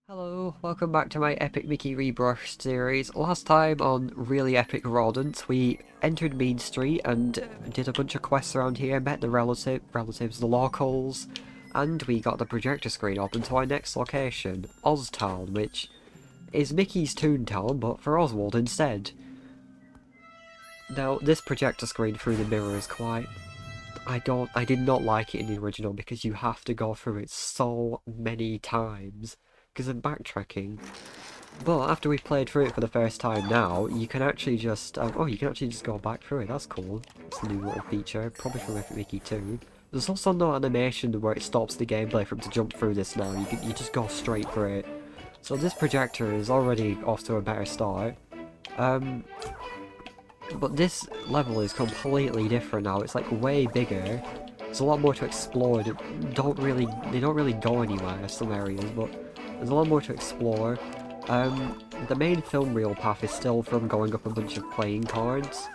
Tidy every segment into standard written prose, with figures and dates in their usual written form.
Hello, welcome back to my Epic Mickey Rebrushed series. Last time on Really Epic Rodents, we entered Mean Street and did a bunch of quests around here, met the relatives, the locals, and we got the projector screen open to our next location, Ostown, which is Mickey's Toontown, but for Oswald instead. Now, this projector screen through the mirror is quite... I did not like it in the original because you have to go through it so many times because of backtracking. But after we've played through it for the first time now, you can actually just go back through it. That's cool. It's a new little feature, probably from Epic Mickey 2. There's also no animation where it stops the gameplay for him to jump through this now. You just go straight for it. So this projector is already off to a better start. But this level is completely different now. It's like way bigger. There's a lot more to explore. They don't really go anywhere, some areas, but there's a lot more to explore. The main film reel path is still from going up a bunch of playing cards.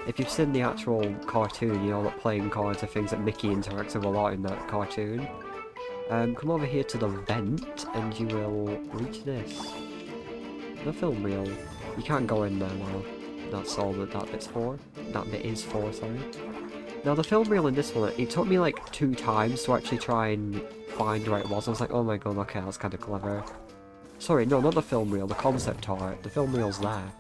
If you've seen the actual cartoon, you know that playing cards are things that Mickey interacts with a lot in that cartoon. Come over here to the vent, and you will reach this. The film reel. You can't go in there now. That's all that bit's for. That bit is for, sorry. Now the film reel in this one, it took me like 2 times to actually try and find where it was. I was like, oh my god, okay, that's kind of clever. Sorry, no, not the film reel, the concept art. The film reel's there.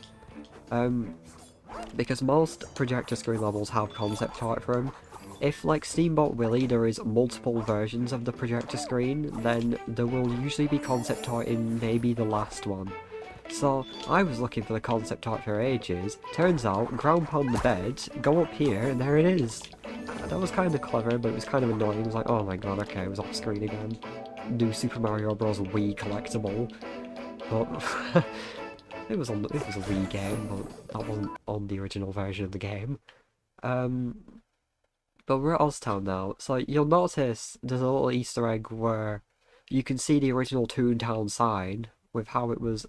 Because most projector screen levels have concept art for them. If, like Steamboat Willie, there is multiple versions of the projector screen, then there will usually be concept art in maybe the last one. So, I was looking for the concept art for ages. Turns out, ground pound the bed, go up here, and there it is. That was kind of clever, but it was kind of annoying. It was like, oh my god, okay, it was off screen again. New Super Mario Bros. Wii collectible. But, it was a Wii game, but that wasn't on the original version of the game. But we're at Ostown now, so you'll notice there's a little Easter egg where you can see the original Toontown sign with how it was.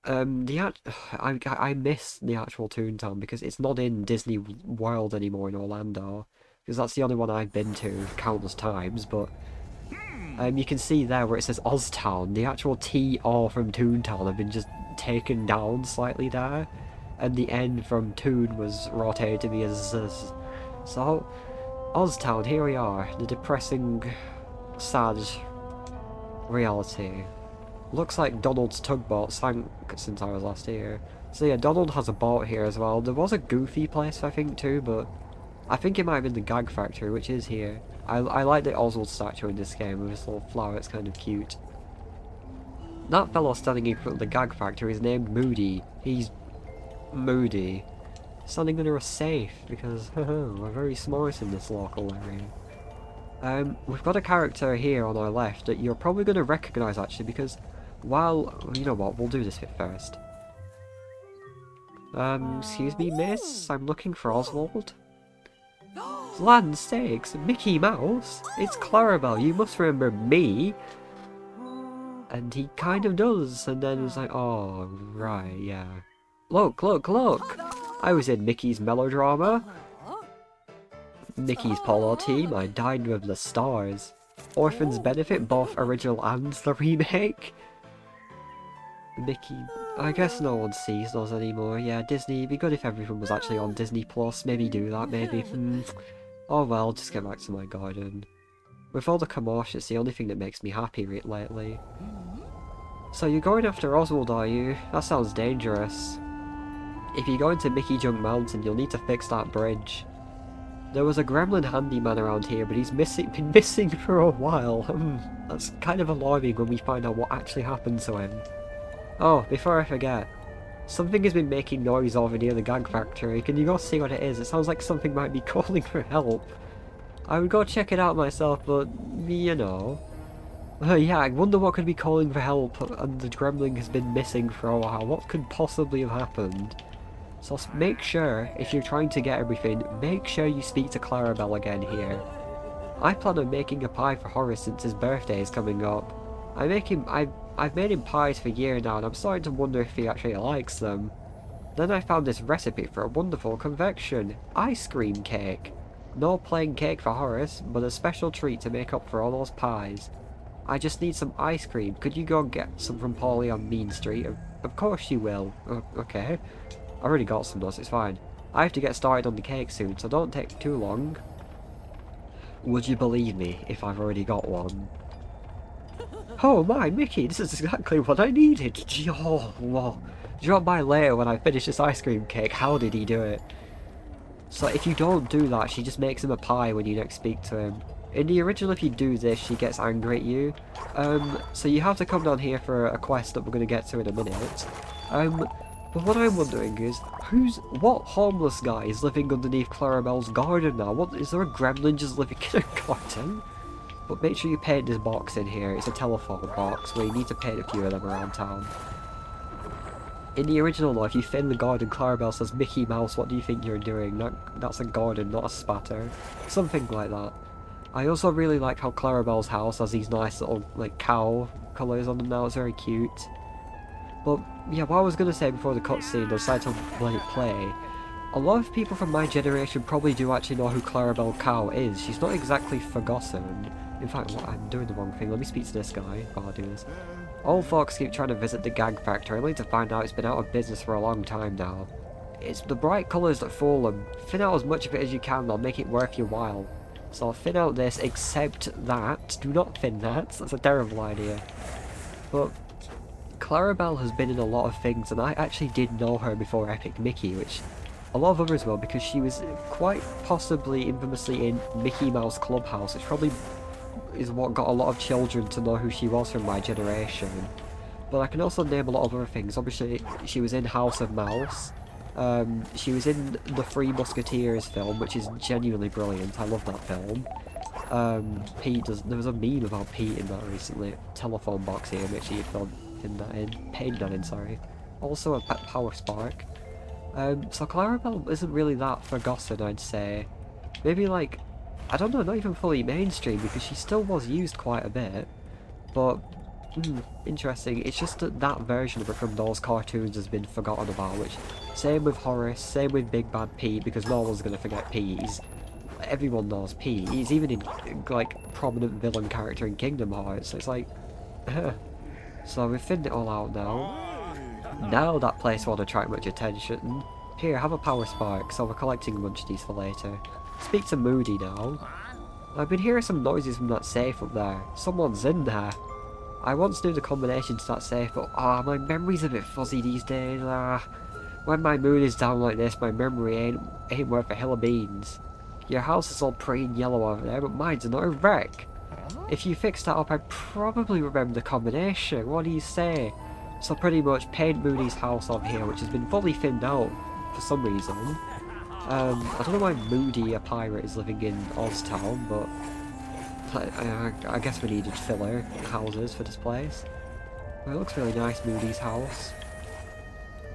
I miss the actual Toontown because it's not in Disney World anymore in Orlando, because that's the only one I've been to countless times, but you can see there where it says Ostown, the actual T-O from Toontown have been just taken down slightly there, and the N from Toon was rotated to be a Z. So, Ostown, here we are, the depressing, sad reality. Looks like Donald's tugboat sank since I was last here. So yeah, Donald has a boat here as well. There was a Goofy place, I think, too, but I think it might have been the Gag Factory, which is here. I like the Oswald statue in this game with his little flower, it's kind of cute. That fellow standing in front of the Gag Factory is named Moody. He's moody. Standing under a safe, because we're very smart in this local area. We've got a character here on our left that you're probably going to recognise, actually, because... Well, you know what, we'll do this bit first. Excuse me, miss? I'm looking for Oswald. Land sakes, Mickey Mouse? It's Clarabelle, you must remember me! And he kind of does, and then he's like, oh, right, yeah. Look, look, look! I was in Mickey's melodrama. Mickey's polo team, I dined with the stars. Orphans Benefit, both original and the remake. Mickey... I guess no one sees those anymore. Yeah, Disney, it'd be good if everyone was actually on Disney Plus. Maybe do that, maybe. Oh well, just get back to my garden. With all the commotion, it's the only thing that makes me happy lately. So you're going after Oswald, are you? That sounds dangerous. If you go into Mickey Junk Mountain, you'll need to fix that bridge. There was a gremlin handyman around here, but he's been missing for a while. That's kind of alarming when we find out what actually happened to him. Oh, before I forget, something has been making noise over near the Gag Factory. Can you go see what it is? It sounds like something might be calling for help. I would go check it out myself, but, you know. Yeah, I wonder what could be calling for help, and the gremlin has been missing for a while. What could possibly have happened? So make sure, if you're trying to get everything, make sure you speak to Clarabelle again here. I plan on making a pie for Horace since his birthday is coming up. I've made him pies for years now, and I'm starting to wonder if he actually likes them. Then I found this recipe for a wonderful confection. Ice cream cake. No plain cake for Horace, but a special treat to make up for all those pies. I just need some ice cream. Could you go get some from Paulie on Mean Street? Of course you will. Okay. I already got some though, so it's fine. I have to get started on the cake soon, so don't take too long. Would you believe me if I've already got one? Oh my, Mickey, this is exactly what I needed. Oh, whoa. Drop by later when I finish this ice cream cake. How did he do it? So if you don't do that, she just makes him a pie when you next speak to him. In the original, if you do this, she gets angry at you. So you have to come down here for a quest that we're going to get to in a minute. But what I'm wondering is, what homeless guy is living underneath Clarabelle's garden now? What, is there a gremlin just living in a garden? But make sure you paint this box in here. It's a telephone box where you need to paint a few of them around town. In the original though, if you fin the garden, Clarabelle says, Mickey Mouse, what do you think you're doing? That's a garden, not a spatter. Something like that. I also really like how Clarabelle's house has these nice little, like, cow colours on them now. It's very cute. But, yeah, what I was going to say before the cutscene, I decided to let it play. A lot of people from my generation probably do actually know who Clarabelle Cow is. She's not exactly forgotten. In fact, I'm doing the wrong thing. Let me speak to this guy while I do this. Old folks keep trying to visit the gag factory, only to find out it's been out of business for a long time now. It's the bright colours that fool them. Thin out as much of it as you can, they'll make it worth your while. So I'll thin out this, except that. Do not thin that, that's a terrible idea. But Clarabelle has been in a lot of things, and I actually did know her before Epic Mickey, which a lot of others will, because she was quite possibly infamously in Mickey Mouse Clubhouse, which probably is what got a lot of children to know who she was from my generation. But I can also name a lot of other things. Obviously, she was in House of Mouse. She was in the Three Musketeers film, which is genuinely brilliant. I love that film. There was a meme about Pete in that recently. Telephone box here, make sure you paint that in, sorry. Also a pet power spark. So Clarabelle isn't really that forgotten, I'd say. Maybe like, I don't know, not even fully mainstream, because she still was used quite a bit. But, interesting. It's just that that version of her from those cartoons has been forgotten about, which, same with Horace, same with Big Bad Pete, because no one's gonna forget Pete. Everyone knows Pete. He's even in, like, prominent villain character in Kingdom Hearts, so it's like, So we've thinned it all out now. Now that place won't attract much attention. Here, have a power spark, so we're collecting a bunch of these for later. Speak to Moody now. I've been hearing some noises from that safe up there. Someone's in there. I once knew the combination to that safe, but my memory's a bit fuzzy these days. When my mood is down like this, my memory ain't worth a hill of beans. Your house is all pretty and yellow over there, but mine's not a wreck. If you fix that up, I'd probably remember the combination. What do you say? So pretty much paint Moody's house on here, which has been fully thinned out for some reason. I don't know why Moody, a pirate, is living in Ostown, but I guess we needed filler houses for this place. Well, it looks really nice, Moody's house.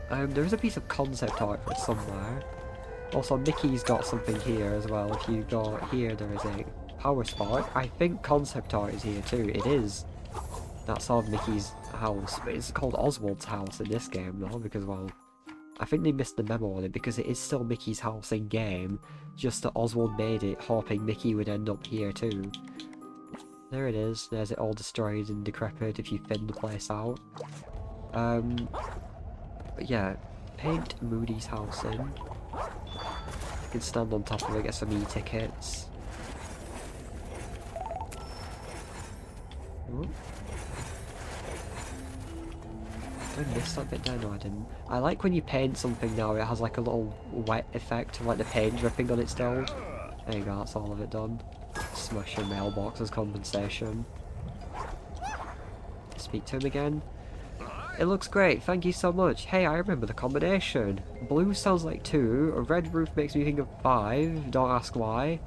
There is a piece of concept art for it somewhere. Also, Mickey's got something here as well. If you go here, there is a power spark. I think concept art is here too. It is. That's of Mickey's house. It's called Oswald's house in this game though, because, well, I think they missed the memo on it, because it is still Mickey's house in game, just that Oswald made it, hoping Mickey would end up here too. There it is. There's it all destroyed and decrepit if you thin the place out. But yeah, paint Moody's house in. You can stand on top of it, get some e-tickets. Did I miss that bit there? No, I didn't. I like when you paint something now, it has like a little wet effect, like the paint dripping on it still. There you go, that's all of it done. Smash your mailbox as compensation. Speak to him again. It looks great, thank you so much. Hey, I remember the combination. Blue sounds like 2, a red roof makes me think of 5, don't ask why.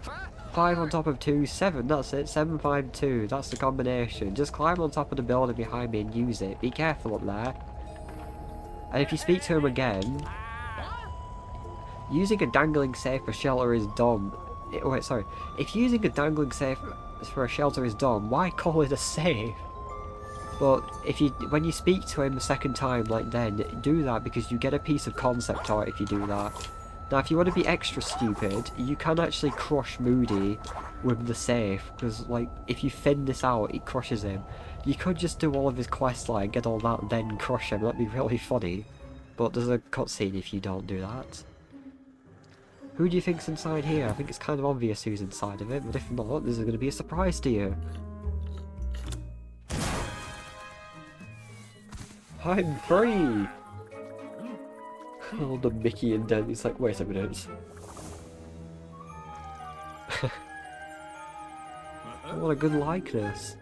5 on top of 2, 7, that's it, 7, 5, 2, that's the combination. Just climb on top of the building behind me and use it. Be careful up there. And if you speak to him again, using a dangling safe for shelter is dumb. Wait, sorry. If using a dangling safe for a shelter is dumb, why call it a safe? But when you speak to him the second time, like then, do that, because you get a piece of concept art if you do that. Now, if you want to be extra stupid, you can actually crush Moody with the safe, because, like, if you thin this out, it crushes him. You could just do all of his quest line, get all that, then crush him. That'd be really funny. But there's a cutscene if you don't do that. Who do you think's inside here? I think it's kind of obvious who's inside of it, but if not, this is going to be a surprise to you. I'm free! Oh, the Mickey and Denny's like, wait a minute. What a good likeness.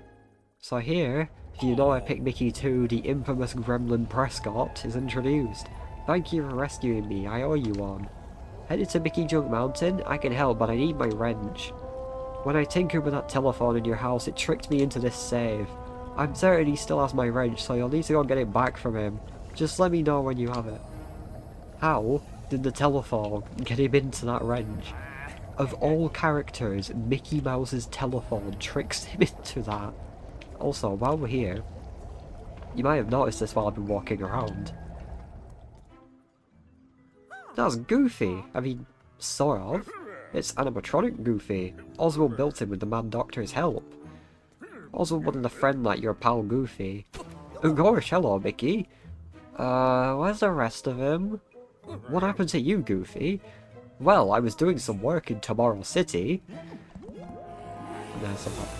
So here, if you know Epic Mickey 2, the infamous gremlin Prescott is introduced. Thank you for rescuing me, I owe you one. Headed to Mickey Junk Mountain? I can help, but I need my wrench. When I tinkered with that telephone in your house, it tricked me into this save. I'm certain he still has my wrench, so you'll need to go get it back from him. Just let me know when you have it. How did the telephone get him into that wrench? Of all characters, Mickey Mouse's telephone tricks him into that. Also, while we're here, you might have noticed this while I've been walking around. That's Goofy. I mean, sort of. It's animatronic Goofy. Oswald built him with the Mad Doctor's help. Oswald wanted a friend like your pal Goofy. Oh gosh, hello Mickey. Where's the rest of him? What happened to you, Goofy? Well, I was doing some work in Tomorrow City.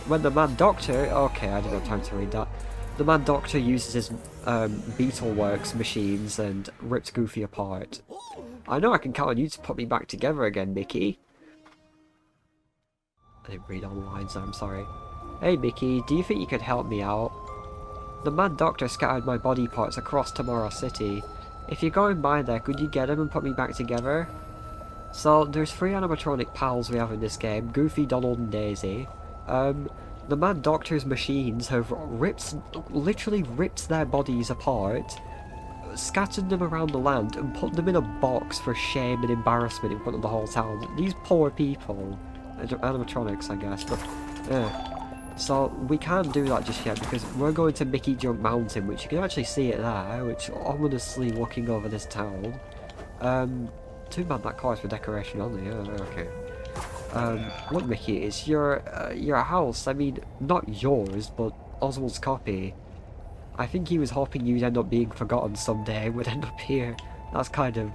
When the Mad Doctor... Okay, I didn't have time to read that. The Mad Doctor uses his Beetleworks machines and rips Goofy apart. I know I can count on you to put me back together again, Mickey. I didn't read all the lines, I'm sorry. Hey Mickey, do you think you could help me out? The Mad Doctor scattered my body parts across Tomorrow City. If you're going by there, could you get them and put me back together? So, there's 3 animatronic pals we have in this game, Goofy, Donald and Daisy. The Mad Doctor's machines have literally ripped their bodies apart, scattered them around the land and put them in a box for shame and embarrassment in front of the whole town. These poor people. Animatronics, I guess, but so we can't do that just yet because we're going to Mickey Junk Mountain, which you can actually see it there, which ominously looking over this town. Too bad that car's for decoration only. Okay. Look, Mickey, it's your house. I mean, not yours, but Oswald's copy. I think he was hoping you'd end up being forgotten someday and would end up here. That's kind of,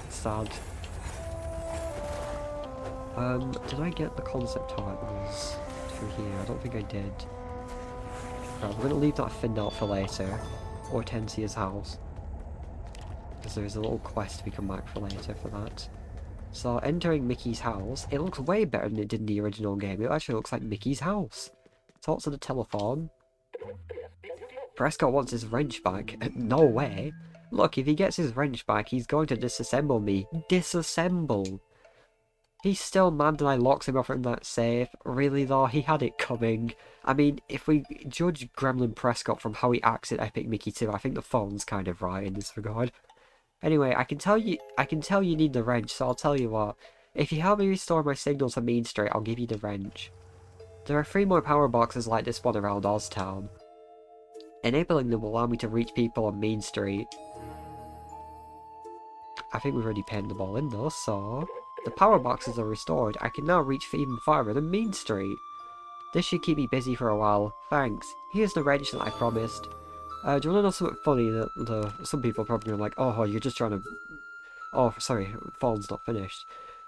sad. Did I get the concept art that was through here? I don't think I did. Right, we're gonna leave that thinned out for later. Hortensia's house. Because there's a little quest we come back for later for that. So, entering Mickey's house, it looks way better than it did in the original game. It actually looks like Mickey's house. Talk to the telephone. Prescott wants his wrench back. No way. Look, if he gets his wrench back, he's going to disassemble me. Disassemble! He's still mad that I locked him up from that safe. Really though, he had it coming. I mean, if we judge Gremlin Prescott from how he acts in Epic Mickey 2, I think the phone's kind of right in this regard. Anyway, I can tell you need the wrench, so I'll tell you what. If you help me restore my signal to Main Street, I'll give you the wrench. There are 3 more power boxes like this one around Ostown. Enabling them will allow me to reach people on Main Street. I think we've already painted them all in though, so... The power boxes are restored. I can now reach even farther than Main Street. This should keep me busy for a while. Thanks. Here's the wrench that I promised. Do you want to know something funny that some people probably are like, oh, you're just trying to... Oh, sorry, phone's not finished.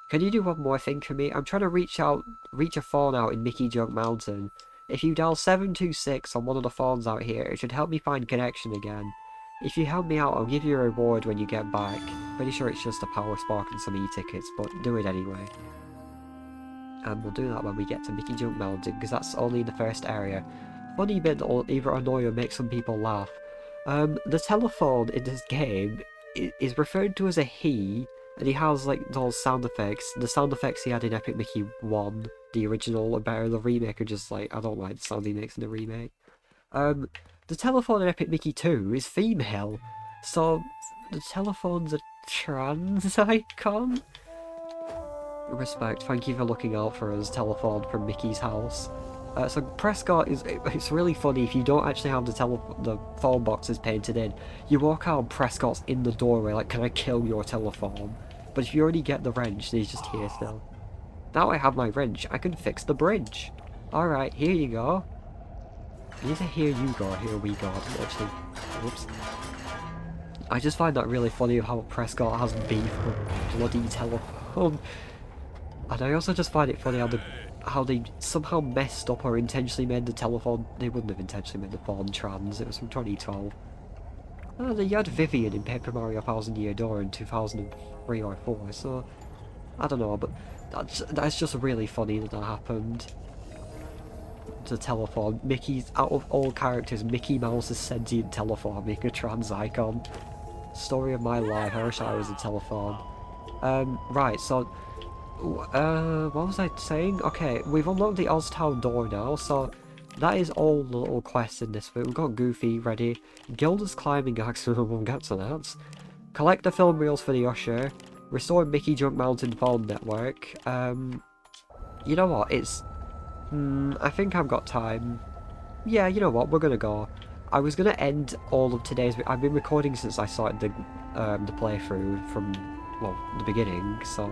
Can you do one more thing for me? I'm trying to reach a phone out in Mickey Junk Mountain. If you dial 726 on one of the phones out here, it should help me find connection again. If you help me out, I'll give you a reward when you get back. Pretty sure it's just a power spark and some e-tickets, but do it anyway. And we'll do that when we get to Mickey Junk Mountain, because that's only in the first area. Funny bit that will either annoy or make some people laugh. The telephone in this game is referred to as a he, and he has like those sound effects. The sound effects he had in Epic Mickey 1, the original, are better. The remake are just like, I don't like the sound he makes in the remake. The telephone in Epic Mickey 2 is female, so the telephone's a trans icon? Respect, thank you for looking out for us, telephone from Mickey's house. So Prescott it's really funny if you don't actually have the phone boxes painted in. You walk out and Prescott's in the doorway like, can I kill your telephone? But if you already get the wrench, then he's just here still. Now I have my wrench, I can fix the bridge. Alright, here you go. Either here you go, or here we go. Actually, whoops. I just find that really funny how Prescott has beef with bloody telephone. And I also just find it funny how they somehow messed up or intentionally made the telephone. They wouldn't have intentionally made the phone trans. It was from 2012. You had Vivian in Paper Mario Thousand Year Door in 2003 or 4, so I don't know, but that's just really funny that happened. The telephone. Mickey's, out of all characters, Mickey Mouse's sentient telephone being a trans icon. Story of my life, I wish I was a telephone. Right, so what was I saying? Okay, we've unlocked the Ostown door now, so that is all the little quests in this bit. We've got Goofy ready. Gilda's climbing axe, we'll get to that. Collect the film reels for the usher. Restore Mickey Junk Mountain phone network. You know what, it's... I think I've got time. Yeah, you know what, we're gonna go. I was gonna end all of today's... I've been recording since I started the playthrough from, well, the beginning, so...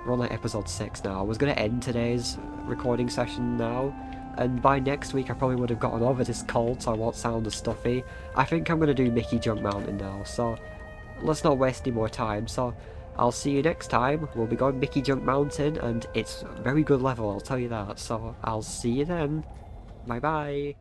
We're on like episode 6 now. I was gonna end today's recording session now, and by next week I probably would have gotten over this cold, so I won't sound as stuffy. I think I'm gonna do Mickey Junk Mountain now, so let's not waste any more time. So I'll see you next time. We'll be going Mickey Junk Mountain, and it's a very good level, I'll tell you that. So I'll see you then. Bye bye.